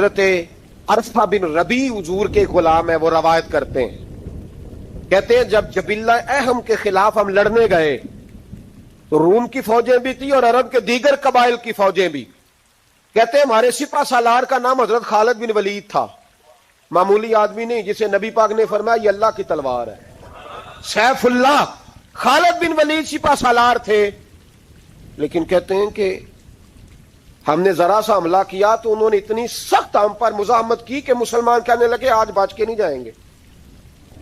حضرت عرفہ بن ربی حضور کے غلام ہے، وہ روایت کرتے ہیں، کہتے ہیں جب جبلہ اہم کے خلاف ہم لڑنے گئے تو روم کی فوجیں بھی تھی اور عرب کے دیگر قبائل کی فوجیں بھی. کہتے ہیں ہمارے سپہ سالار کا نام حضرت خالد بن ولید تھا، معمولی آدمی نہیں جسے نبی پاک نے فرمایا یہ اللہ کی تلوار ہے. سیف اللہ خالد بن ولید سپہ سالار تھے، لیکن کہتے ہیں کہ ہم نے ذرا سا حملہ کیا تو انہوں نے اتنی سخت ہم پر مزاحمت کی کہ مسلمان کہنے لگے آج بچ کے نہیں جائیں گے.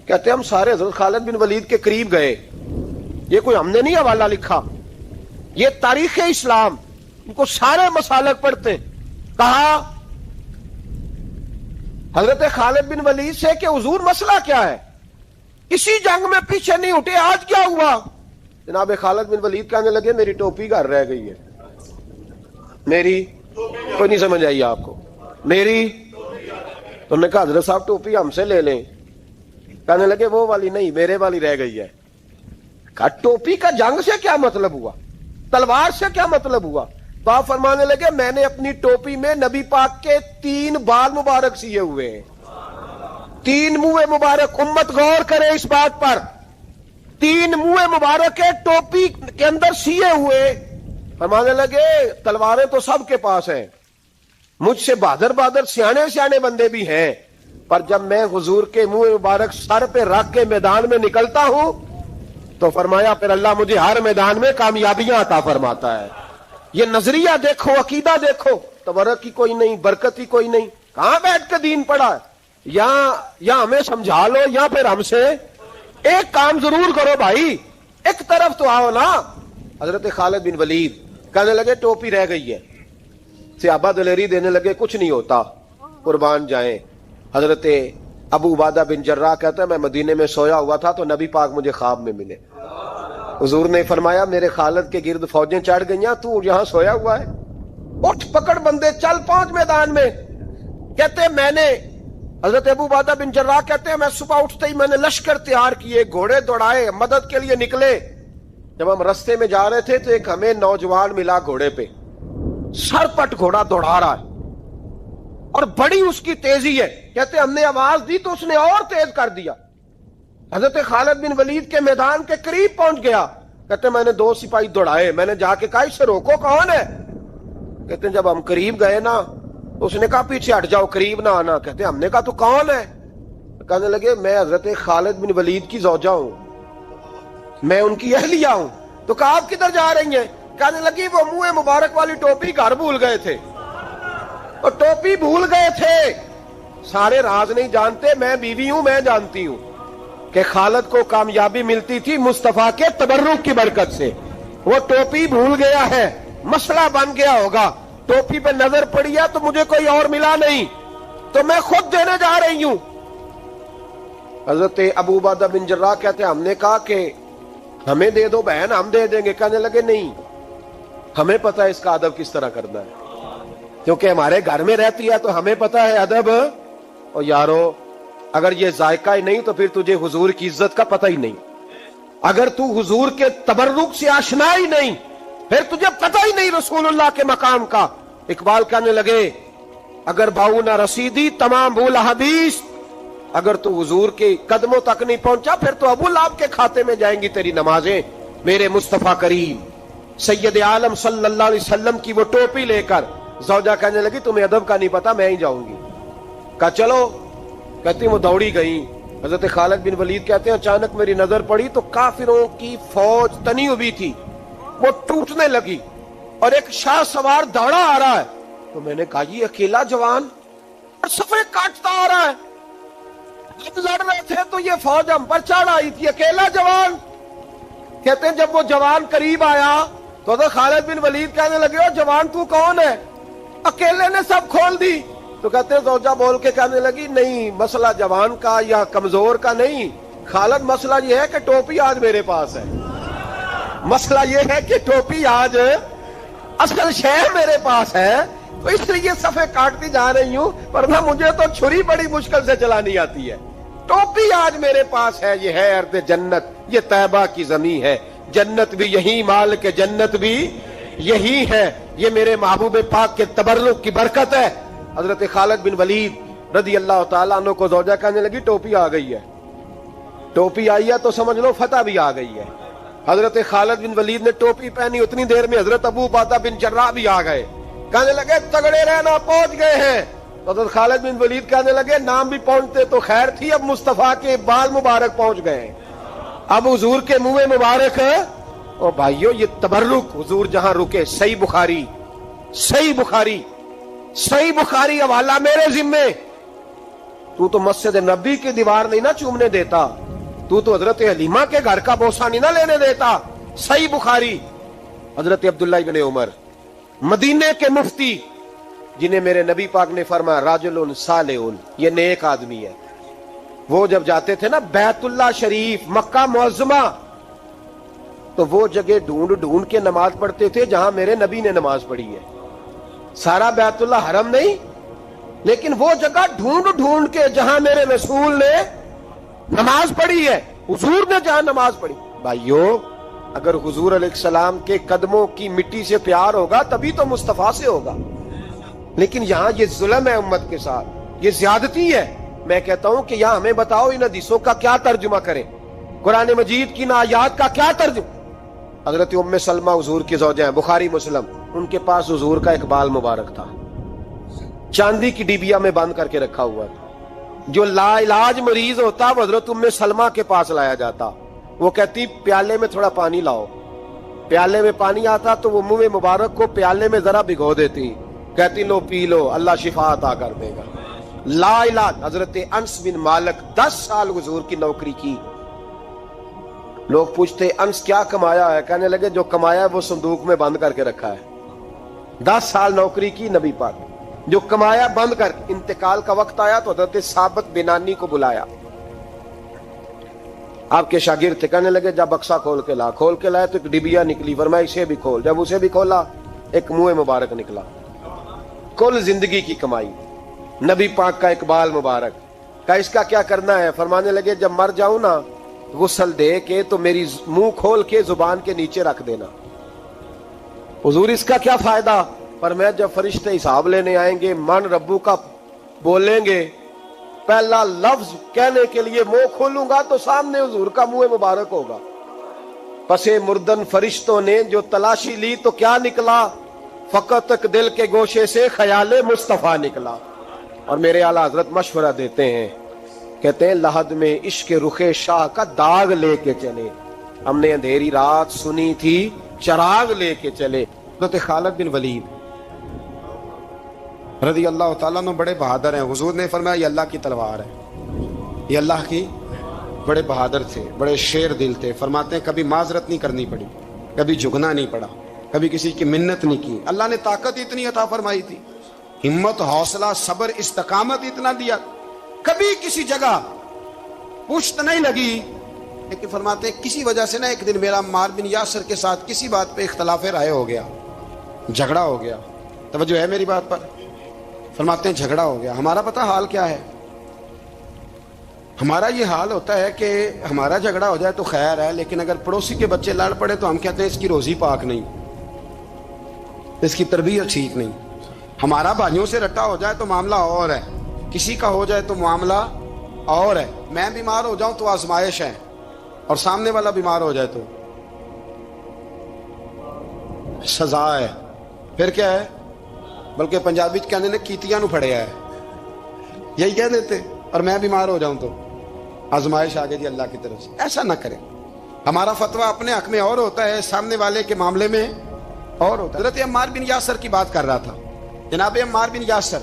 کہتے ہیں ہم سارے حضرت خالد بن ولید کے قریب گئے، یہ کوئی ہم نے نہیں حوالہ لکھا، یہ تاریخ اسلام، ان کو سارے مسالک پڑھتے. کہا حضرت خالد بن ولید سے کہ حضور مسئلہ کیا ہے، کسی جنگ میں پیچھے نہیں اٹھے، آج کیا ہوا؟ جناب خالد بن ولید کہنے لگے میری ٹوپی گھر رہ گئی ہے. میری کوئی نہیں سمجھ آئی آپ کو؟ میری تو نے کہا حضرت صاحب ٹوپی ہم سے لے لیں. کہنے لگے وہ والی نہیں، میرے والی رہ گئی ہے. کہا ٹوپی کا جنگ سے کیا مطلب ہوا، تلوار سے کیا مطلب ہوا؟ تو آپ فرمانے لگے میں نے اپنی ٹوپی میں نبی پاک کے 3 بال مبارک سیے ہوئے ہیں، 3 منہ مبارک. امت غور کرے اس بات پر، 3 منہ مبارک کے ٹوپی کے اندر سیے ہوئے. فرمانے لگے تلواریں تو سب کے پاس ہیں، مجھ سے بہادر بہادر سیانے سیانے بندے بھی ہیں، پر جب میں حضور کے منہ مبارک سر پہ رکھ کے میدان میں نکلتا ہوں تو فرمایا پھر اللہ مجھے ہر میدان میں کامیابیاں عطا فرماتا ہے. یہ نظریہ دیکھو، عقیدہ دیکھو، تبرک کی کوئی نہیں، برکت ہی کوئی نہیں. کہاں بیٹھ کے دین پڑھا ہے؟ یا ہمیں سمجھا لو یا پھر ہم سے ایک کام ضرور کرو بھائی، ایک طرف تو آؤ نا. حضرت خالد بن ولید کہنے لگے ٹوپی رہ گئی ہے. صحابہ دلیری دینے لگے کچھ نہیں ہوتا، قربان جائیں. حضرت ابو عبادہ بن جراح کہتا ہے میں مدینے میں سویا ہوا تھا تو نبی پاک مجھے خواب میں ملے. حضور نے فرمایا میرے خالد کے گرد فوجیں چڑھ گئیں، تو یہاں سویا ہوا ہے، اٹھ پکڑ بندے چل پہنچ میدان میں. کہتے میں نے حضرت ابو عبادہ بن جراح کہتے ہیں میں صبح اٹھتے ہی میں نے لشکر تیار کیے، گھوڑے دوڑائے، مدد کے لیے نکلے. جب ہم رستے میں جا رہے تھے تو ایک ہمیں نوجوان ملا گھوڑے پہ، سر پٹ گھوڑا دوڑا رہا ہے اور بڑی اس کی تیزی ہے. کہتے ہم نے آواز دی تو اس نے اور تیز کر دیا. حضرت خالد بن ولید کے میدان کے قریب پہنچ گیا. کہتے میں نے 2 سپاہی دوڑائے، میں نے جا کے کہا اسے روکو، کون ہے؟ کہتے جب ہم قریب گئے نا اس نے کہا پیچھے ہٹ جاؤ، قریب نہ آنا. کہتے ہم نے کہا تو کون ہے؟ کہنے لگے میں حضرت خالد بن ولید کی زوجہ ہوں، میں ان کی اہلیہ ہوں. تو کہا آپ کدھر جا رہی ہیں؟ کہنے لگی وہ منہ مبارک والی ٹوپی گھر بھول گئے تھے، اور ٹوپی بھول گئے تھے. سارے راز نہیں جانتے، میں بیوی ہوں، میں جانتی ہوں کہ خالد کو کامیابی ملتی تھی مصطفیٰ کے تبرک کی برکت سے. وہ ٹوپی بھول گیا ہے، مسئلہ بن گیا ہوگا، ٹوپی پہ نظر پڑی ہے تو مجھے کوئی اور ملا نہیں تو میں خود دینے جا رہی ہوں. حضرت ابو عبادہ بن جراح کہتے ہیں ہم نے کہا کہ ہمیں دے دو بہن، ہم دے دیں گے. کہنے لگے نہیں، ہمیں پتہ ہے اس کا ادب کس طرح کرنا ہے، کیونکہ ہمارے گھر میں رہتی ہے تو ہمیں پتہ ہے ادب. اور یارو اگر یہ ذائقہ ہی نہیں تو پھر تجھے حضور کی عزت کا پتہ ہی نہیں. اگر تو حضور کے تبرک سے آشنا ہی نہیں پھر تجھے پتہ ہی نہیں رسول اللہ کے مقام کا. اقبال کہنے لگے اگر باؤ نہ رسیدی تمام بھول حدیث، اگر تو حضور کے قدموں تک نہیں پہنچا پھر تو ابو لہب کے کھاتے میں جائیں گی تیری نمازیں. میرے مصطفیٰ کریم سید عالم صلی اللہ علیہ وسلم کی وہ ٹوپی لے کر زوجہ کہنے لگی تمہیں ادب کا نہیں پتا، میں ہی جاؤں گی. کہا چلو. کہتی وہ دوڑی گئی. حضرت خالد بن ولید کہتے ہیں اچانک میری نظر پڑی تو کافروں کی فوج تنی ہوئی تھی، وہ ٹوٹنے لگی اور ایک شاہ سوار دوڑا آ رہا ہے. تو میں نے کہا یہ اکیلا جوان اور صفے کاٹتا آ رہا ہے، جب لڑ رہے تھے تو یہ فوج ہم پر چڑھ آئی تھی، اکیلا جوان. کہتے ہیں جب وہ جوان قریب آیا تو حضرت خالد بن ولید کہنے لگے او جوان تو کون ہے؟ اکیلے نے سب کھول دی. تو کہتے ہیں زوجہ بول کے کہنے لگی نہیں، مسئلہ جوان کا یا کمزور کا نہیں خالد، مسئلہ یہ ہے کہ ٹوپی آج میرے پاس ہے. مسئلہ یہ ہے کہ ٹوپی آج اصل شے میرے پاس ہے، تو اس لیے صفے کاٹتی جا رہی ہوں، ورنہ مجھے تو چھری بڑی مشکل سے چلانی آتی ہے. ٹوپی آج میرے پاس ہے. یہ ہے ارض جنت، یہ طیبہ کی زمین ہے، جنت بھی یہی، مال کے جنت بھی یہی ہے. یہ میرے محبوب پاک کے تبرک کی برکت ہے. حضرت خالد بن ولید رضی اللہ تعالیٰ عنہ کو زوجہ کہنے لگی ٹوپی آ گئی ہے، ٹوپی آئی ہے تو سمجھ لو فتح بھی آ گئی ہے۔ حضرت خالد بن ولید نے ٹوپی پہنی، اتنی دیر میں حضرت ابو عبیدہ بن جراح بھی آ گئے، کہنے لگے تگڑے رہنا، پہنچ گئے ہیں۔ حضرت خالد بن ولید کہنے لگے نام بھی پہنچتے تو خیر تھی، اب مصطفیٰ کے بال مبارک پہنچ گئے ہیں، اب حضور کے منہ مبارک ہے۔ او بھائیو یہ تبرک حضور جہاں رکے، صحیح بخاری حوالہ میرے ذمے، تو مسجد نبی کی دیوار نہیں نہ چومنے دیتا، تو حضرت حلیمہ کے گھر کا بوسہ نہیں نہ لینے دیتا۔ صحیح بخاری، حضرت عبداللہ ابن عمر مدینے کے مفتی، جنہیں میرے نبی پاک نے فرمایا راجل صالح، یہ نیک آدمی ہے، وہ جب جاتے تھے نا بیت اللہ شریف مکہ معظمہ، تو وہ جگہ ڈھونڈ ڈھونڈ کے نماز پڑھتے تھے جہاں میرے نبی نے نماز پڑھی ہے۔ سارا بیت اللہ حرم نہیں، لیکن وہ جگہ ڈھونڈ ڈھونڈ کے جہاں میرے رسول نے نماز پڑھی ہے، حضور نے جہاں نماز پڑھی۔ بھائیو اگر حضور علیہ السلام کے قدموں کی مٹی سے پیار ہوگا تبھی تو مصطفیٰ سے ہوگا، لیکن یہاں یہ ظلم ہے امت کے ساتھ، یہ زیادتی ہے۔ میں کہتا ہوں کہ یہاں ہمیں بتاؤ ان حدیثوں کا کیا ترجمہ کریں، قرآن مجید کی آیات کا کیا ترجمہ۔ حضرت ام سلمہ حضور کی زوجہ ہیں، بخاری مسلم، ان کے پاس حضور کا ایک بال مبارک تھا، چاندی کی ڈیبیا میں بند کر کے رکھا ہوا تھا۔ جو لا علاج مریض ہوتا وہ حضرت ام سلمہ کے پاس لایا جاتا، وہ کہتی پیالے میں تھوڑا پانی لاؤ، پیالے میں پانی آتا تو وہ منہ مبارک کو پیالے میں ذرا بھگو دیتی، کہتی لو پی لو، اللہ شفا عطا کر دے گا۔ لا علاج۔ حضرت انس بن مالک 10 سال حضور کی نوکری کی، لوگ پوچھتے انس کیا کمایا ہے، کہنے لگے جو کمایا ہے وہ صندوق میں بند کر کے رکھا ہے۔ 10 سال نوکری کی نبی پاک، جو کمایا بند کر، انتقال کا وقت آیا تو حضرت ثابت بنانی کو بلایا، آپ کے شاگرد تھے، کہنے لگے جب بکسا کھول کے لا، کھول کے لائے تو ایک ڈبیا نکلی، فرمایا اسے بھی کھول، جب اسے بھی کھولا ایک منہ مبارک نکلا۔ کل زندگی کی کمائی، نبی پاک کا اقبال مبارک کا، اس کا کیا کرنا ہے؟ فرمانے لگے جب مر جاؤں نا غسل دے کے تو میری منہ کھول کے زبان کے نیچے رکھ دینا۔ حضور اس کا کیا فائدہ؟ پر میں جب فرشتے حساب لینے آئیں گے، من ربو کا بولیں گے، پہلا لفظ کہنے کے لیے منہ کھولوں گا تو سامنے حضور کا منہ مبارک ہوگا۔ پسے مردن فرشتوں نے جو تلاشی لی تو کیا نکلا؟ فقط تک دل کے گوشے سے خیال مصطفیٰ نکلا۔ اور میرے اعلیٰ حضرت مشورہ دیتے ہیں، کہتے ہیں لحد میں عشق رخ شاہ کا داغ لے کے چلے، ہم نے اندھیری رات سنی تھی چراغ لے کے چلے۔ حضرت خالد بن ولید رضی اللہ تعالیٰ عنہ بڑے بہادر ہیں، حضور نے فرمایا یہ اللہ کی تلوار ہے، یہ اللہ کی، بڑے بہادر تھے، بڑے شیر دل تھے، فرماتے ہیں کبھی معذرت نہیں کرنی پڑی، کبھی جھکنا نہیں پڑا، کبھی کسی کی منت نہیں کی، اللہ نے طاقت اتنی عطا فرمائی تھی، ہمت، حوصلہ، صبر، استقامت اتنا دیا، کبھی کسی جگہ پشت نہیں لگی۔ لیکن فرماتے ہیں کسی وجہ سے نا ایک دن میرا عمار بن یاسر کے ساتھ کسی بات پہ اختلاف رائے ہو گیا، جھگڑا ہو گیا، توجہ ہے میری بات پر؟ فرماتے ہیں جھگڑا ہو گیا، ہمارا پتہ حال کیا ہے؟ ہمارا یہ حال ہوتا ہے کہ ہمارا جھگڑا ہو جائے تو خیر ہے، لیکن اگر پڑوسی کے بچے لڑ پڑے تو ہم کہتے ہیں اس کی روزی پاک نہیں، اس کی تربیت ٹھیک نہیں۔ ہمارا بھائیوں سے رٹا ہو جائے تو معاملہ اور ہے، کسی کا ہو جائے تو معاملہ اور ہے۔ میں بیمار ہو جاؤں تو آزمائش ہے، اور سامنے والا بیمار ہو جائے تو سزا ہے، پھر کیا ہے؟ بلکہ پنجابی کہنے نے کیتیاں نو پھڑیا ہے، یہی کہہ دیتے، اور میں بیمار ہو جاؤں تو آزمائش آگے جی اللہ کی طرف سے۔ ایسا نہ کریں، ہمارا فتویٰ اپنے حق میں اور ہوتا ہے، سامنے والے کے معاملے میں اور ہوتا ہے۔ حضرت عمار بن یاسر کی بات کر رہا تھا، جناب عمار بن یاسر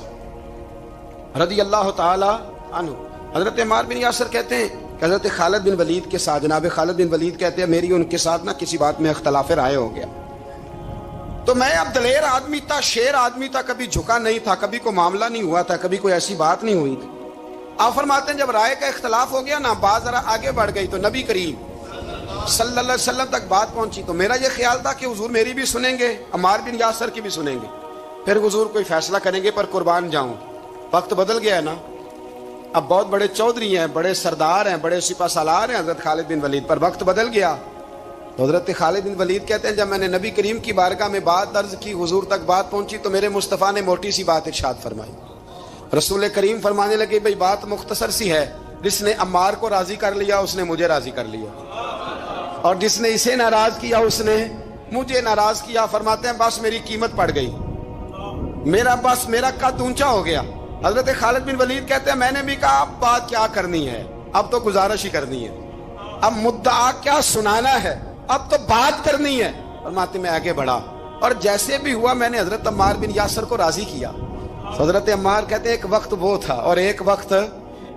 رضی اللہ تعالی عنہ، حضرت عمار بن یاسر کہتے ہیں کہ حضرت خالد بن ولید کے ساتھ، جناب خالد بن ولید کہتے ہیں میری ان کے ساتھ نہ کسی بات میں اختلاف رائے ہو گیا، تو میں اب دلیر آدمی تھا، شیر آدمی تھا، کبھی جھکا نہیں تھا، کبھی کوئی معاملہ نہیں ہوا تھا، کبھی کوئی ایسی بات نہیں ہوئی تھی۔ آپ فرماتے ہیں جب رائے کا اختلاف ہو گیا نا، بات ذرا آگے بڑھ گئی تو نبی کریم صلی اللہ علیہ وسلم تک بات پہنچی، تو میرا یہ خیال تھا کہ حضور میری بھی سنیں گے، عمار بن یاسر کی بھی سنیں گے، پھر حضور کوئی فیصلہ کریں گے، پر قربان جاؤں۔ وقت بدل گیا ہے نا، اب بہت بڑے چودھری ہیں، بڑے سردار ہیں، بڑے سپہ سالار ہیں حضرت خالد بن ولید، پر وقت بدل گیا۔ تو حضرت خالد بن ولید کہتے ہیں جب میں نے نبی کریم کی بارگاہ میں بات درج کی، حضور تک بات پہنچی، تو میرے مصطفیٰ نے موٹی سی بات ارشاد فرمائی، رسول کریم فرمانے لگے بھئی بات مختصر سی ہے، جس نے عمار کو راضی کر لیا اس نے مجھے راضی کر لیا، اور جس نے اسے ناراض کیا اس نے مجھے ناراض کیا۔ فرماتے ہیں بس میری قیمت پڑ گئی، میرا قد اونچا ہو گیا۔ حضرت خالد بن ولید کہتے ہیں میں نے بھی کہا اب بات کیا کرنی ہے، اب تو گزارش ہی کرنی ہے، اب مدعا کیا سنانا ہے، اب تو بات کرنی ہے۔ فرماتے میں آگے بڑھا اور جیسے بھی ہوا میں نے حضرت عمار بن یاسر کو راضی کیا۔ حضرت عمار کہتے ہیں ایک وقت وہ تھا اور ایک وقت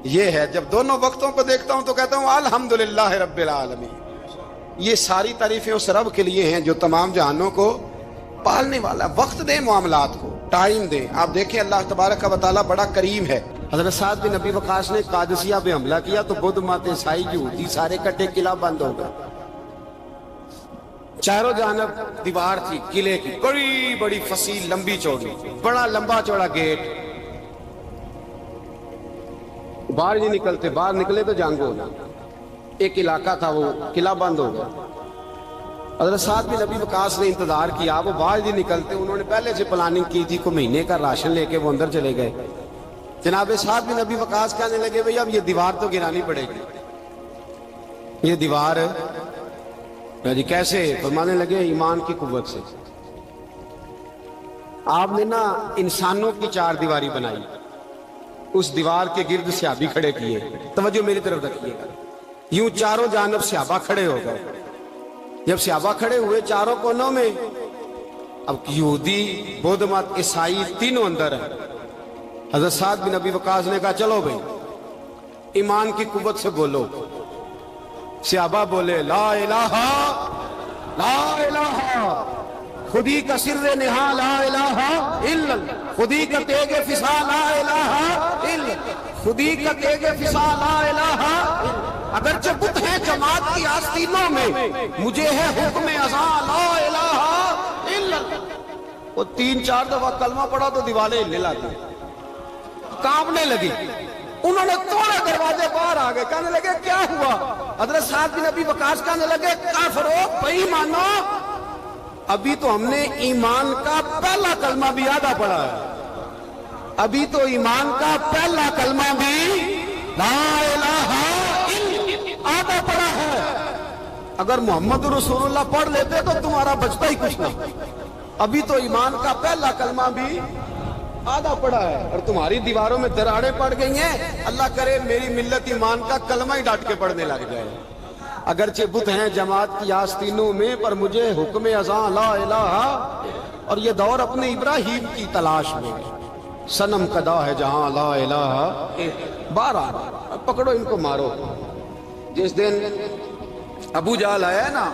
یہ ہے، جب دونوں وقتوں کو دیکھتا ہوں تو کہتا ہوں الحمدللہ رب العالمین۔ یہ ساری تعریفیں اس رب کے لیے ہیں جو تمام جہانوں کو پالنے والا۔ وقت دے معاملات کو، ٹائم دے۔ آپ دیکھیں اللہ تبارک و تعالیٰ بڑا کریم ہے۔ حضرت سعد بن ابی وقاص نے قادسیہ پہ حملہ کیا تو بدھ مت عیسائی یہودی سارے کٹے، قلعہ بند ہو گئے، چاروں جانب دیوار تھی قلعے کی، بڑی بڑی فصیل لمبی چوڑی، بڑا لمبا چوڑا گیٹ، باہر نہیں نکلتے، باہر نکلے تو جنگ ہونا۔ ایک علاقہ تھا وہ قلعہ بند ہو گیا۔ حضرت سعد بن ابی وقاص نے انتظار کیا، وہ باہر نہیں نکلتے، انہوں نے پہلے سے پلاننگ کی تھی، کو مہینے کا راشن لے کے وہ اندر چلے گئے۔ جناب سعد بن ابی وقاص کہنے لگے بھئی اب یہ دیوار تو گرانی پڑے گی، یہ دیوار جی کیسے؟ فرمانے لگے ایمان کی قوت سے۔ آپ نے نا انسانوں کی چار دیواری بنائی، اس دیوار کے گرد صحابی کھڑے کیے، توجہ میری طرف رکھیے گا، یوں چاروں جانب صحابہ کھڑے ہو گئے۔ جب صحابہ کھڑے ہوئے چاروں کونوں میں، اب یہودی، بدھ مت، عیسائی تینوں اندر ہیں۔ حضرت سعد بن ابی وقاص نے کہا چلو بھئی ایمان کی قوت سے بولو۔ صحابہ بولے لا الہ لا الہ، خودی کا سر نہا لا الہ الا اللہ، خودی کا تیغ فسا لا الہ الا اللہ، خودی کا تیغ فسا لا الہ الا اللہ۔ اگرچہ بت ہے جماعت کی آستینوں میں، مجھے ہے حکم ازاں لا الہ الا اللہ۔ وہ تین چار دفعہ کلمہ پڑھا تو دیواریں ہلنے لگی، کانپنے لگی۔ انہوں نے توڑے دروازے باہر آ گئے، کہنے لگے کیا ہوا؟ حضرت سعد بن ابی وقاص کہنے لگے کافرو، بے ایمانو، ابھی تو ہم نے ایمان کا پہلا کلمہ بھی آدھا پڑھا ہے، ابھی تو ایمان کا پہلا کلمہ بھی لا الہ الا آدھا پڑھا ہے۔ اگر محمد رسول اللہ پڑھ لیتے تو تمہارا بچتا ہی کچھ نہیں۔ ابھی تو ایمان کا پہلا کلمہ بھی آدھا پڑا ہے اور تمہاری دیواروں میں دراڑیں پڑ گئی ہیں۔ اللہ کرے میری ملت ایمان کا کلمہ ہی ڈانٹ کے پڑھنے لگ جائے۔ اگرچہ بت ہیں جماعت کی آستینوں میں، پر مجھے حکم ازاں لا الہ، اور یہ دور اپنے ابراہیم کی تلاش میں، صنم قدا ہے جہاں لا الہ۔ بارہ پکڑو ان کو مارو۔ جس دن ابو جہل آیا ہے نا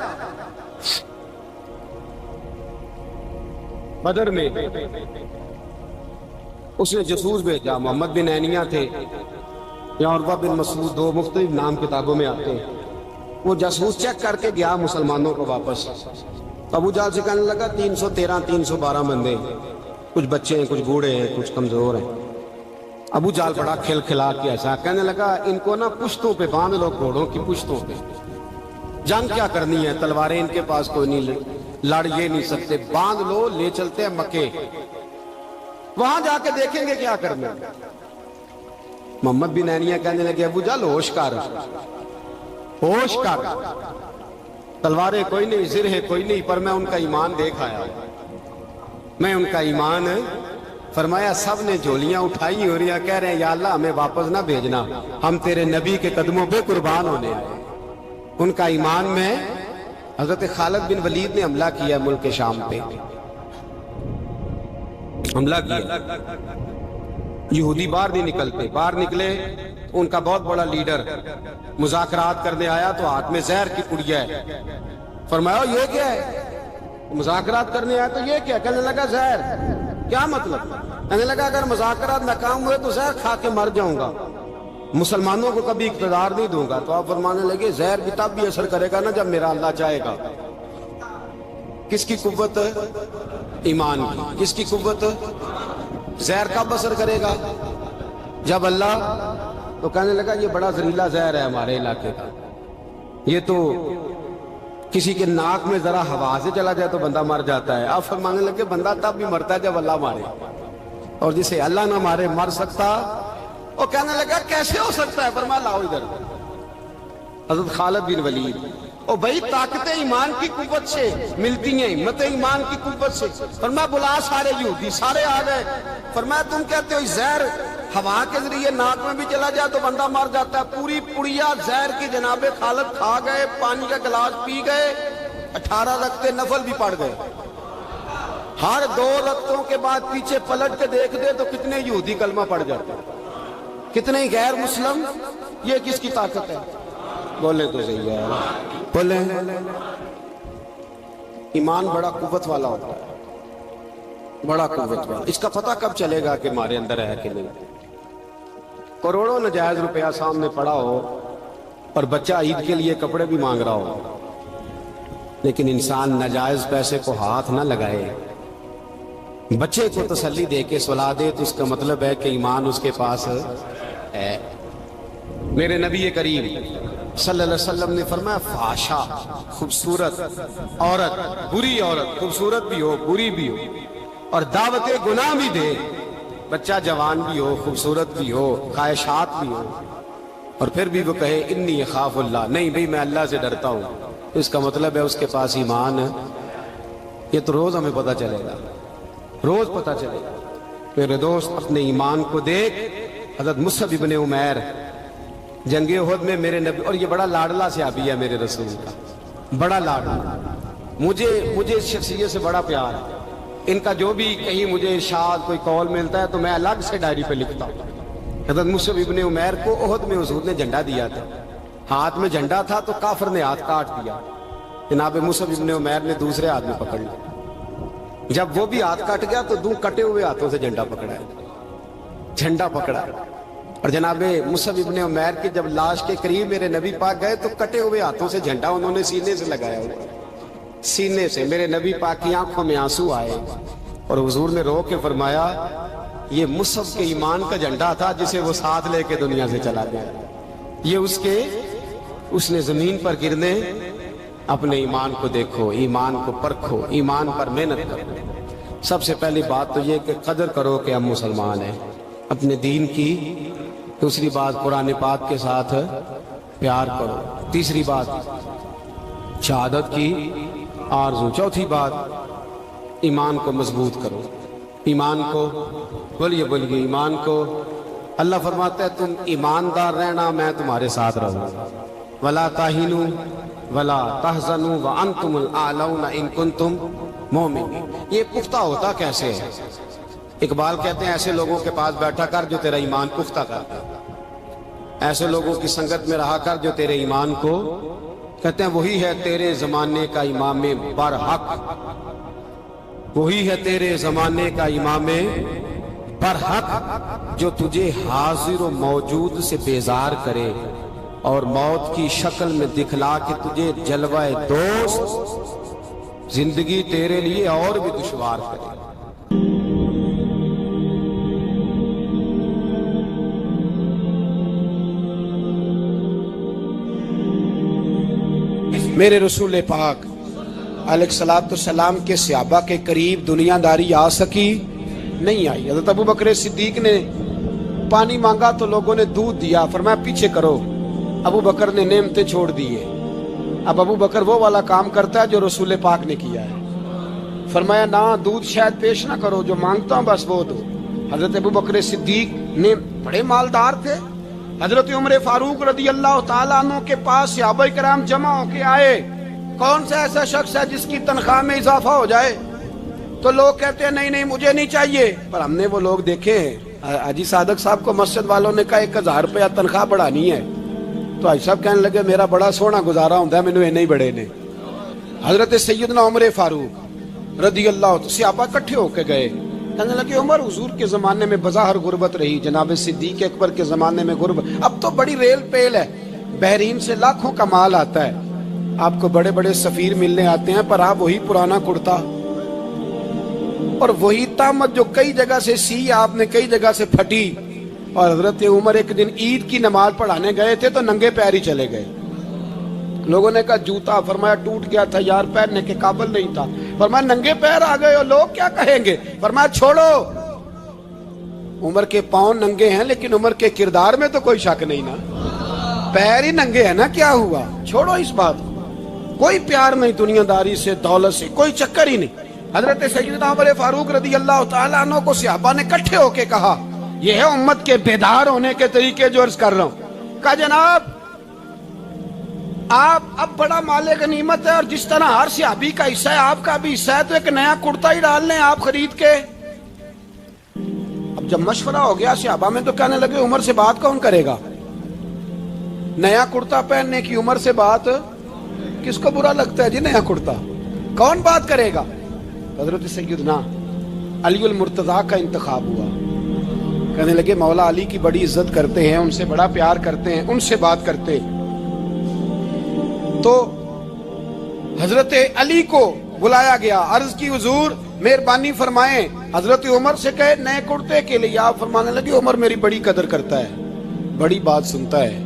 بدر میں، اس نے جاسوس بھیجا، محمد بن عینیہ تھے یا عروہ بن مسعود، دو مختلف نام کتابوں میں آتے ہیں۔ وہ جاسوس چیک کر کے گیا مسلمانوں کو واپس۔ ابو جہل سے کہنے لگا 313 312 بندے، کچھ بچے ہیں، کچھ بوڑھے ہیں، کچھ کمزور ہیں۔ ابو جہل بڑا کھل کھلا کے ایسا کہنے لگا ان کو نا پشتوں پہ باندھ لو، گھوڑوں کی پشتوں پہ۔ جنگ کیا کرنی ہے، تلواریں ان کے پاس کوئی نہیں، لڑ یہ نہیں سکتے، باندھ لو، لے چلتے ہیں مکے، وہاں جا کے دیکھیں گے کیا کرنا۔ محمد بن عینیہ کہنے لگے ابو جہل ہوش کر، ہوش کر، تلواریں کوئی نہیں، زرہیں کوئی نہیں، پر میں ان کا ایمان دیکھ آیا، میں ان کا ایمان۔ فرمایا سب نے جھولیاں اٹھائی ہو رہی ہیں، کہہ رہے ہیں یا اللہ ہمیں واپس نہ بھیجنا، ہم تیرے نبی کے قدموں پہ قربان ہونے آئے۔ ان کا ایمان میں حضرت خالد بن ولید نے حملہ کیا ملک شام پہ، حملہ کیا۔ یہودی باہر نہیں نکلتے، باہر نکلے ان کا بہت بڑا لیڈر مذاکرات کرنے آیا تو ہاتھ میں زہر کی پڑیا ہے۔ فرمایا یہ کیا ہے؟ مذاکرات کرنے آیا تو یہ کیا؟ کہنے لگا زہر۔ کیا مطلب؟ کہنے لگا اگر مذاکرات ناکام ہوئے تو زہر کھا کے مر جاؤں گا، مسلمانوں کو کبھی اقتدار نہیں دوں گا۔ تو آپ فرمانے لگے زہر بھی تب بھی اثر کرے گا نا جب میرا اللہ چاہے گا۔ کس کی قوت؟ ایمان کی۔ کس کی قوت؟ زہر کب اثر کرے گا؟ جب اللہ۔ تو کہنے لگا یہ بڑا زہریلا زہر ہے ہمارے علاقے کا، یہ تو کسی کے ناک میں ذرا ہوا سے چلا جائے تو بندہ مر جاتا ہے۔ آپ فرمانے لگے بندہ تب بھی مرتا ہے جب اللہ مارے۔ اور جسے اللہ نہ مارے مر سکتا. وہ کہنے لگا کیسے ہو سکتا ہے؟ فرمایا لاؤ ادھر. حضرت خالد بن ولید، او بھائی طاقت ایمان کی قوت سے ملتی ہیں، ہمت ایمان کی قوت سے. فرمایا بلا سارے یہودی، سارے آ گئے. فرمایا تم کہتے ہو زہر ہوا کے ذریعے ناک میں بھی چلا جائے تو بندہ مر جاتا ہے. پوری پڑیا زہر کی جناب خالد کھا گئے، پانی کا گلاس پی گئے، 18 رکعتیں نفل بھی پڑھ گئے. ہر 2 رکعتوں کے بعد پیچھے پلٹ کے دیکھ دے تو کتنے یہودی کلمہ پڑھ جاتے ہیں، کتنے غیر مسلم. یہ کس کی طاقت ہے؟ بولے تو صحیح ہے، بولے. ایمان بڑا قوت والا ہوتا ہے، بڑا قوت والا. اس کا پتہ کب چلے گا کہ ہمارے اندر ہے کہ نہیں؟ کروڑوں ناجائز روپیہ سامنے پڑا ہو اور بچہ عید کے لیے کپڑے بھی مانگ رہا ہو، لیکن انسان ناجائز پیسے کو ہاتھ نہ لگائے، بچے کو تسلی دے کے سلا دے، تو اس کا مطلب ہے کہ ایمان اس کے پاس ہے. میرے نبی کریم صلی اللہ علیہ وسلم نے فرمایا فحشا، خوبصورت عورت، بری عورت، خوبصورت بھی ہو بری بھی ہو اور دعوت گناہ بھی دے، بچہ جوان بھی ہو خوبصورت بھی ہو خواہشات بھی ہو، اور پھر بھی وہ کہے انی اخاف اللہ، نہیں بھئی میں اللہ سے ڈرتا ہوں، تو اس کا مطلب ہے اس کے پاس ایمان ہے. یہ تو روز ہمیں پتہ چلے گا، روز پتہ چلے گا. میرے دوست اپنے ایمان کو دیکھ. حضرت مصعب ابن عمیر جنگ احد میں میرے نبی، اور یہ بڑا لاڈلا صحابی ہے میرے رسول کا، بڑا لاڈلا. مجھے اس شخصیت سے بڑا پیار ہے. ان کا جو بھی کہیں مجھے ارشاد کوئی قول ملتا ہے تو میں الگ سے ڈائری پہ لکھتا ہوں. حضرت مصعب ابن عمیر کو احد میں حضور نے جھنڈا دیا تھا، ہاتھ میں جھنڈا تھا تو کافر نے ہاتھ کاٹ دیا. جناب مصعب ابن عمیر نے دوسرے ہاتھ میں پکڑ لیا. جب وہ بھی ہاتھ کٹ گیا تو 2 کٹے ہوئے ہاتھوں سے جھنڈا پکڑا ہے، جھنڈا پکڑا. اور جناب مصعب ابن عمیر کی جب لاش کے قریب میرے نبی پاک گئے تو کٹے ہوئے ہاتھوں سے جھنڈا انہوں نے سینے سے لگایا ہوا، سینے سے. میرے نبی پاک کی آنکھوں میں آنسو آئے اور حضور نے رو کے فرمایا یہ مصعب کے ایمان کا جھنڈا تھا جسے وہ ساتھ لے کے دنیا سے چلا گیا. یہ اس نے زمین پر گرنے. اپنے ایمان کو دیکھو، ایمان کو پرکھو، ایمان پر محنت کرو. سب سے پہلی بات تو یہ کہ قدر کرو کہ ہم مسلمان ہیں، اپنے دین کی. دوسری بات قرآن پاک کے ساتھ پیار کرو. تیسری بات شہادت کی آرزو. چوتھی بات ایمان کو مضبوط کرو. ایمان کو بولیے ایمان کو. اللہ فرماتا ہے تم ایماندار رہنا میں تمہارے ساتھ رہوں گا. ولا تہنوا ولا تحزنوا وانتم الاعلون ان کنتم مؤمنین. یہ پختہ ہوتا کیسے ہے؟ اقبال کہتے ہیں ایسے لوگوں کے پاس بیٹھا کر جو تیرا ایمان پختہ کرتا ہے، ایسے لوگوں کی سنگت میں رہا کر جو تیرے ایمان کو، کہتے ہیں وہی ہے تیرے زمانے کا امام برحق، وہی ہے تیرے زمانے کا امام برحق جو تجھے حاضر و موجود سے بیزار کرے اور موت کی شکل میں دکھلا کے تجھے جلوہ دوست زندگی تیرے لیے اور بھی دشوار کرے. میرے رسول پاک علیہ الصلوۃ والسلام کے صحابہ کے قریب دنیا داری آ سکی نہیں آئی. حضرت ابو بکر صدیق نے پانی مانگا تو لوگوں نے دودھ دیا، فرمایا پیچھے کرو. ابو بکر نے نعمتیں چھوڑ دیے. اب ابو بکر وہ والا کام کرتا ہے جو رسول پاک نے کیا ہے. فرمایا نہ دودھ شاید پیش نہ کرو، جو مانگتا ہوں بس وہ دو. حضرت ابو بکر صدیق نے بڑے مالدار تھے. حضرت عمر فاروق رضی اللہ تعالیٰ عنہ کے پاس صحابہ کرام جمع ہو کے آئے. کون سا ایسا شخص ہے جس کی تنخواہ میں اضافہ ہو جائے؟ تو لوگ کہتے ہیں نہیں مجھے نہیں چاہیے. پر ہم نے وہ لوگ دیکھے ہیں. حاجی صادق صاحب کو مسجد والوں نے کہا 1000 روپیہ تنخواہ بڑھانی ہے تو حاجی صاحب کہنے لگے میرا بڑا سونا گزارا ہوتا ہے، مینوں یہ نہیں بڑے نے. حضرت سیدنا عمر فاروق رضی اللہ صحابہ کٹھے ہو کے گئے. کہنے لگے عمر حضور کے زمانے میں بظاہر غربت رہی، جناب صدیق اکبر کے زمانے میں غربت، اب تو بڑی ریل پیل ہے، بحرین سے لاکھوں کا مال آتا ہے، آپ کو بڑے بڑے سفیر ملنے آتے ہیں، پر آپ وہی پرانا کرتا اور وہی طامت جو کئی جگہ سے سی آپ نے کئی جگہ سے پھٹی. اور حضرت عمر ایک دن عید کی نماز پڑھانے گئے تھے تو ننگے پیر ہی چلے گئے. لوگوں نے کہا جوتا، فرمایا ٹوٹ گیا تھا یار، پہننے کے قابل نہیں تھا. فرمایا ننگے پیر آ گئے اور لوگ کیا کہیں گے؟ فرمایا چھوڑو، عمر کے پاؤں ننگے ہیں لیکن عمر کے کردار میں تو کوئی شک نہیں نا. پیر ہی ننگے ہیں نا, کیا ہوا؟ چھوڑو اس بات کو. کوئی پیار نہیں دنیا داری سے, دولت سے, کوئی چکر ہی نہیں. حضرت سیدنا عمر فاروق رضی اللہ تعالیٰ عنہ کو صحابہ نے کٹھے ہو کے کہا, یہ ہے امت کے بیدار ہونے کے طریقے جو عرض کر رہا ہوں. کہا جناب آپ اب بڑا مال غنیمت ہے اور جس طرح ہر صحابی کا حصہ ہے آپ کا بھی حصہ ہے, تو ایک نیا کرتا ہی ڈال لیں آپ خرید کے. اب جب مشورہ ہو گیا صحابہ میں تو کہنے لگے عمر سے بات کون کرے گا؟ نیا کرتا پہننے کی عمر سے بات کس کو برا لگتا ہے جی؟ نیا کرتا کون بات کرے گا؟ حضرت سیدنا علی المرتضیٰ کا انتخاب ہوا. کہنے لگے مولا علی کی بڑی عزت کرتے ہیں, ان سے بڑا پیار کرتے ہیں, ان سے بات کرتے. تو حضرت علی کو بلایا گیا, عرض کی حضور مہربانی فرمائیں حضرت عمر سے کہے نئے کرتے کے لیے. آپ فرمانے لگے عمر میری بڑی قدر کرتا ہے, بڑی بات سنتا ہے,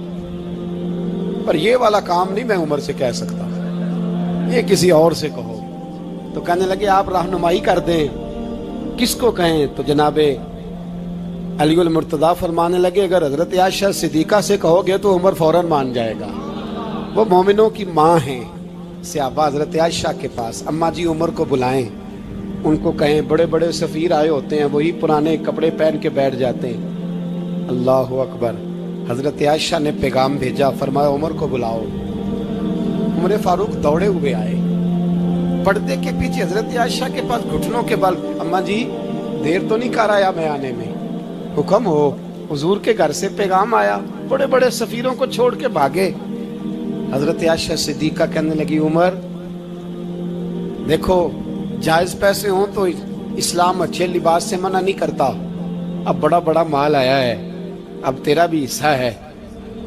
پر یہ والا کام نہیں میں عمر سے کہہ سکتا, یہ کسی اور سے کہو. تو کہنے لگے آپ رہنمائی کر دیں کس کو کہیں. تو جناب علی المرتضیٰ فرمانے لگے اگر حضرت عائشہ صدیقہ سے کہو گے تو عمر فوراً مان جائے گا, وہ مومنوں کی ماں ہیں. صحابہ حضرت عائشہ کے پاس, اماں جی عمر کو بلائیں, ان کو کہیں بڑے بڑے سفیر آئے ہوتے ہیں, وہی پرانے کپڑے پہن کے بیٹھ جاتے ہیں. اللہ اکبر. حضرت عائشہ نے پیغام بھیجا, فرمایا عمر کو بلاؤ. عمر فاروق دوڑے ہوئے آئے, پردے کے پیچھے حضرت عائشہ کے پاس گھٹنوں کے بل, اماں جی دیر تو نہیں کر آیا میں آنے میں؟ حکم ہو. حضور کے گھر سے پیغام آیا, بڑے بڑے سفیروں کو چھوڑ کے بھاگے. حضرت عائشہ صدیقہ کہنے لگی عمر دیکھو جائز پیسے ہوں تو اسلام اچھے لباس سے منع نہیں کرتا, اب بڑا بڑا مال آیا ہے, اب تیرا بھی حصہ ہے,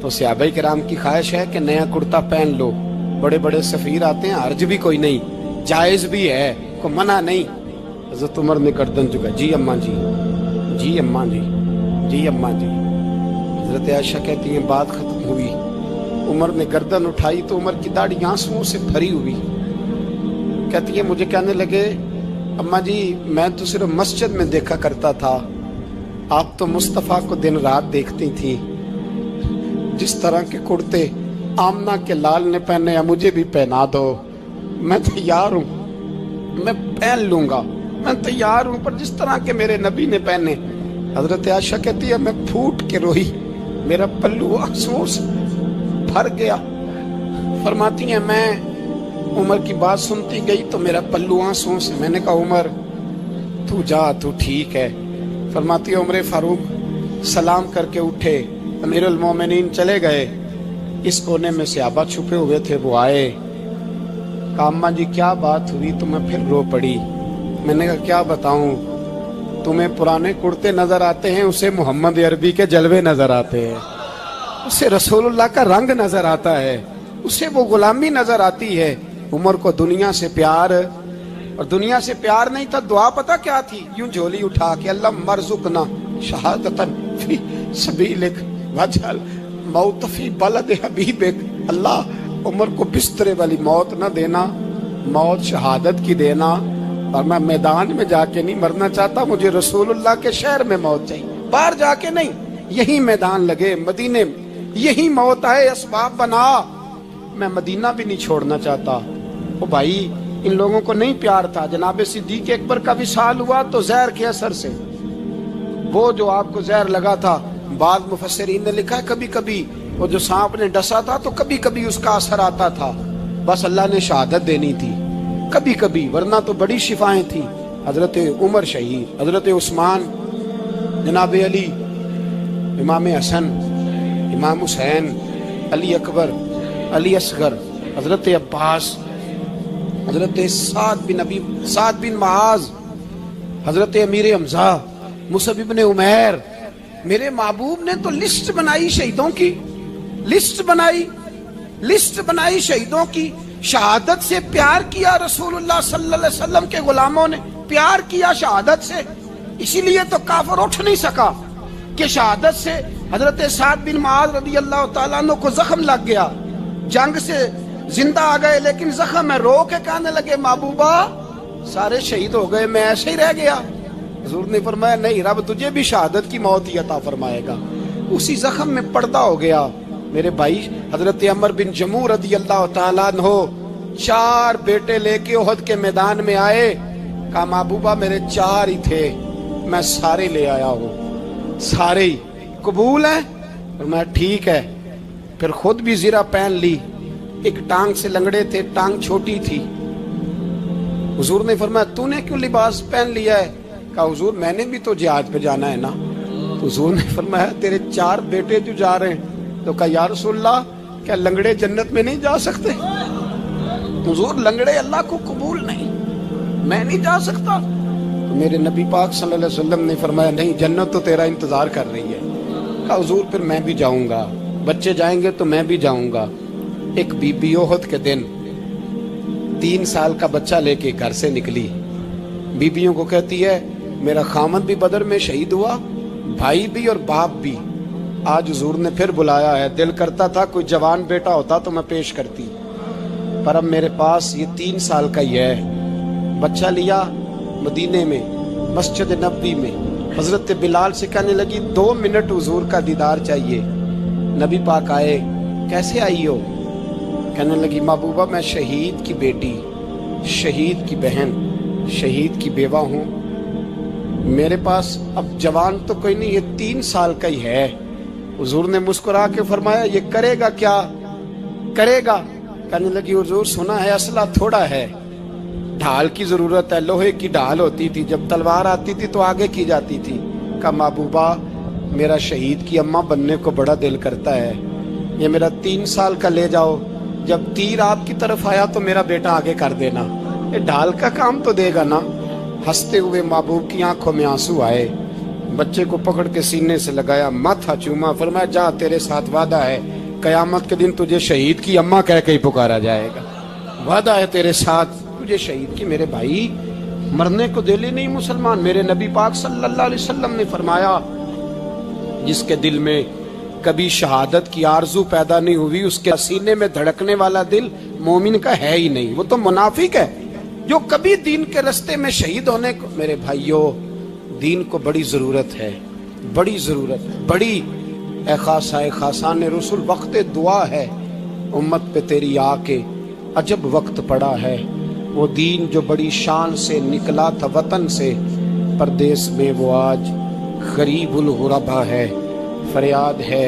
تو صحابہ کرام کی خواہش ہے کہ نیا کرتا پہن لو. بڑے بڑے سفیر آتے ہیں, حرج بھی کوئی نہیں, جائز بھی ہے, کوئی منع نہیں. حضرت عمر نے گردن جھکا, جی اماں جی, جی اماں جی, جی اماں جی. حضرت عائشہ کہتی ہیں بات ختم ہوئی, عمر نے گردن اٹھائی تو عمر کی داڑھی آنسوؤں سے بھری ہوئی. کہتی ہے مجھے کہنے لگے اماں جی میں تو صرف مسجد میں دیکھا کرتا تھا, آپ تو مصطفیٰ کو دن رات دیکھتی تھی, جس طرح کے کرتے آمنہ کے لال نے پہنے ہیں مجھے بھی پہنا دو, میں تیار ہوں, میں پہن لوں گا, میں تیار ہوں, پر جس طرح کے میرے نبی نے پہنے. حضرت عائشہ کہتی ہے میں پھوٹ کے روئی, میرا پلو آنسوؤں سے بھر گیا. فرماتی ہیں میں عمر کی بات سنتی گئی تو میرا پلو آنسوؤں سے, میں نے کہا عمر تو جا, تو ٹھیک ہے. فرماتی ہے عمر فاروق سلام کر کے اٹھے, امیر المومنین چلے گئے. اس کونے میں صحابہ چھپے ہوئے تھے, وہ آئے. کہا اماں جی کیا بات ہوئی؟ تو میں پھر رو پڑی. میں نے کہا کیا بتاؤں, تمہیں پرانے کرتے نظر آتے ہیں, اسے محمد عربی کے جلوے نظر آتے ہیں, اسے رسول اللہ کا رنگ نظر آتا ہے, اسے وہ غلامی نظر آتی ہے. عمر کو دنیا سے پیار, اور دنیا سے پیار نہیں تھا, دعا پتہ کیا تھی؟ یوں جھولی اٹھا کے اللہ مرزقنا شہادتن فی سبیلک وجعل موت فی بلد حبیبک. اللہ عمر کو بسترے والی موت نہ دینا, موت شہادت کی دینا, اور میں میدان میں جا کے نہیں مرنا چاہتا, مجھے رسول اللہ کے شہر میں موت چاہیے, باہر جا کے نہیں, یہی میدان لگے مدینے میں, یہی موت آئے, اسباب بنا, میں مدینہ بھی نہیں چھوڑنا چاہتا. او بھائی ان لوگوں کو نہیں پیار تھا. جناب صدیق اکبر کا وصال ہوا تو زہر کے اثر سے, وہ جو آپ کو زہر لگا تھا, بعض مفسرین نے لکھا ہے کبھی کبھی وہ جو سانپ نے ڈسا تھا تو کبھی کبھی اس کا اثر آتا تھا, بس اللہ نے شہادت دینی تھی کبھی کبھی, ورنہ تو بڑی شفائیں تھیں. حضرت عمر شہید, حضرت عثمان, جناب علی, امام حسن, امام حسین, علی اکبر, علی اصغر, حضرت عباس, حضرت سعد بن معاذ, حضرت امیر حمزہ, مصعب بن عمیر. میرے محبوب نے تو لسٹ بنائی شہیدوں کی, لسٹ بنائی شہیدوں کی. شہادت سے پیار کیا رسول اللہ صلی اللہ علیہ وسلم کے غلاموں نے, پیار کیا شہادت سے, اسی لیے تو کافر اٹھ نہیں سکا کہ شہادت سے. حضرت سعد بن معاذ رضی اللہ تعالیٰ عنہ کو زخم لگ گیا, جنگ سے زندہ آ گئے لیکن زخم ہے, رو کے کہنے لگے محبوبہ سارے شہید ہو گئے, میں ایسے ہی رہ گیا. حضور نے فرمایا نہیں، رب تجھے بھی شہادت کی موت ہی عطا فرمائے گا۔ اسی زخم میں پردہ ہو گیا۔ میرے بھائی حضرت عمر بن جموح رضی اللہ تعالیٰ عنہ 4 بیٹے لے کے احد کے میدان میں آئے، کہا محبوبہ میرے 4 ہی تھے، میں سارے لے آیا ہوں، سارے ہی قبول ہیں؟ فرمایا ٹھیک ہے۔ پھر خود بھی زرہ پہن لی، ایک ٹانگ سے لنگڑے تھے، ٹانگ چھوٹی تھی۔ حضور نے فرمایا تو نے کیوں لباس پہن لیا ہے؟ کہا حضور میں نے بھی تو جہاد پہ جانا ہے نا۔ تو حضور نے فرمایا تیرے 4 بیٹے جو جا رہے ہیں، تو کہا یا رسول اللہ کیا لنگڑے جنت میں نہیں جا سکتے؟ حضور لنگڑے اللہ کو قبول نہیں، میں نہیں جا سکتا۔ تو میرے نبی پاک صلی اللہ علیہ وسلم نے فرمایا نہیں، جنت تو تیرا انتظار کر رہی ہے۔ کہا حضور پھر میں بھی جاؤں گا، بچے جائیں گے تو میں بھی جاؤں گا۔ ایک بی بی احد کے دن 3 سال کا بچہ لے کے گھر سے نکلی، بیبیوں کو کہتی ہے میرا خامد بھی بدر میں شہید ہوا، بھائی بھی اور باپ بھی۔ آج حضور نے پھر بلایا ہے، دل کرتا تھا کوئی جوان بیٹا ہوتا تو میں پیش کرتی، پر اب میرے پاس یہ 3 سال کا ہی ہے۔ بچہ لیا مدینے میں مسجد نبوی میں، حضرت بلال سے کہنے لگی 2 منٹ حضور کا دیدار چاہیے۔ نبی پاک آئے، کیسے آئی ہو؟ کہنے لگی محبوبہ میں شہید کی بیٹی، شہید کی بہن، شہید کی بیوہ ہوں، میرے پاس اب جوان تو کوئی نہیں، یہ 3 سال کا ہی ہے۔ حضور نے مسکرا کے فرمایا یہ کرے گا کیا کرے گا؟ کہنے لگی حضور سنا ہے اسلحہ تھوڑا ہے، ڈھال کی ضرورت ہے، لوہے کی ڈھال ہوتی تھی، جب تلوار آتی تھی تو آگے کی جاتی تھی۔ کہا محبوبہ میرا شہید کی اماں بننے کو بڑا دل کرتا ہے، یہ میرا 3 سال کا لے جاؤ، جب تیر آپ کی طرف آیا تو میرا بیٹا آگے کر دینا، یہ ڈھال کا کام تو دے گا نا۔ ہنستے ہوئے محبوب کی آنکھوں میں آنسو آئے، بچے کو پکڑ کے سینے سے لگایا، ماتھا چوما، فرمایا جا تیرے ساتھ وعدہ ہے قیامت کے دن تجھے شہید کی اماں کہہ کے ہی پکارا جائے گا، وعدہ ہے تیرے ساتھ تجھے شہید کی۔ میرے بھائی مرنے کو دل ہی نہیں مسلمان۔ میرے نبی پاک صلی اللہ علیہ وسلم نے فرمایا جس کے دل میں کبھی شہادت کی آرزو پیدا نہیں ہوئی، اس کے سینے میں دھڑکنے والا دل مومن کا ہے ہی نہیں، وہ تو منافق ہے۔ جو کبھی دین کے رستے میں شہید ہونے کو، میرے بھائیوں دین کو بڑی ضرورت ہے، بڑی ضرورت ہے، بڑی۔ اے خاصائے خاصان رسول وقت دعا ہے، امت پہ تیری آ کے عجب وقت پڑا ہے۔ وہ دین جو بڑی شان سے نکلا تھا وطن سے، پردیس میں وہ آج غریب الغربا ہے۔ فریاد ہے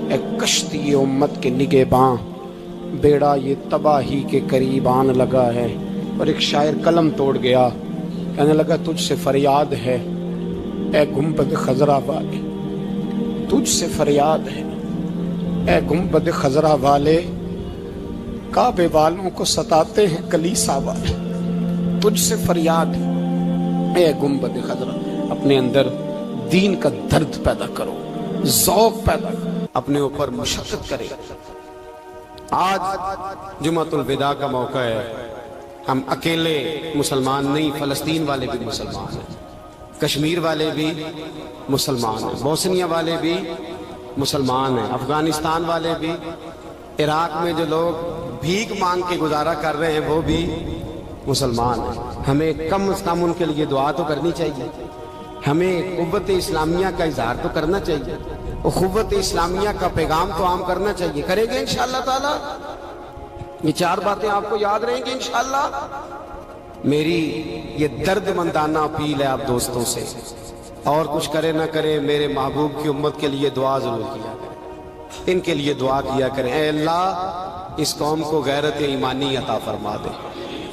اے کشتی امت کے نگہباں، بیڑا یہ تباہی کے قریب آن لگا ہے۔ اور ایک شاعر قلم توڑ گیا، کہنے لگا تجھ سے فریاد ہے اے گنبد خضرا والے، تجھ سے فریاد ہے اے گنبد خضرا والے، کعبے والوں کو ستاتے ہیں کلیسا والے، تجھ سے فریاد ہے اے گنبد خضرا۔ اپنے اندر دین کا درد پیدا کرو، ذوق پیدا کرو، اپنے اوپر مشقت کرے۔ آج جمعۃ الوداع کا موقع ہے، ہم اکیلے مسلمان نہیں، فلسطین والے بھی مسلمان ہیں، کشمیر والے بھی مسلمان ہیں، بوسنیا والے بھی مسلمان ہیں، افغانستان والے بھی، عراق میں جو لوگ بھیک مانگ کے گزارا کر رہے ہیں وہ بھی مسلمان ہیں۔ ہمیں کم از کم ان کے لیے دعا تو کرنی چاہیے، ہمیں قوت اسلامیہ کا اظہار تو کرنا چاہیے، قوت اسلامیہ کا پیغام تو عام کرنا چاہیے۔ کریں گے انشاءاللہ تعالی؟ یہ 4 باتیں آپ کو یاد رہیں گی انشاءاللہ۔ میری یہ درد مندانہ اپیل ہے آپ دوستوں سے، اور کچھ کرے نہ کرے میرے محبوب کی امت کے لیے دعا ضرور کیا کریں، ان کے لیے دعا کیا کریں۔ اے اللہ اس قوم کو غیرت ایمانی عطا فرما دے،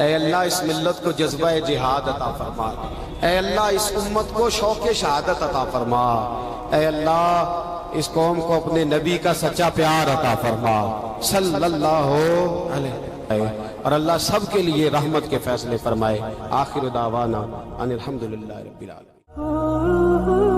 اے اللہ اس ملت کو جذبہ جہاد عطا فرما دے، اے اللہ اس امت کو شوق شہادت عطا فرما، اے اللہ اس قوم کو اپنے نبی کا سچا پیار عطا فرما صلی اللہ علیہ وسلم، اور اللہ سب کے لیے رحمت کے فیصلے فرمائے۔ آخر دعوانا ان الحمدللہ رب العالمین۔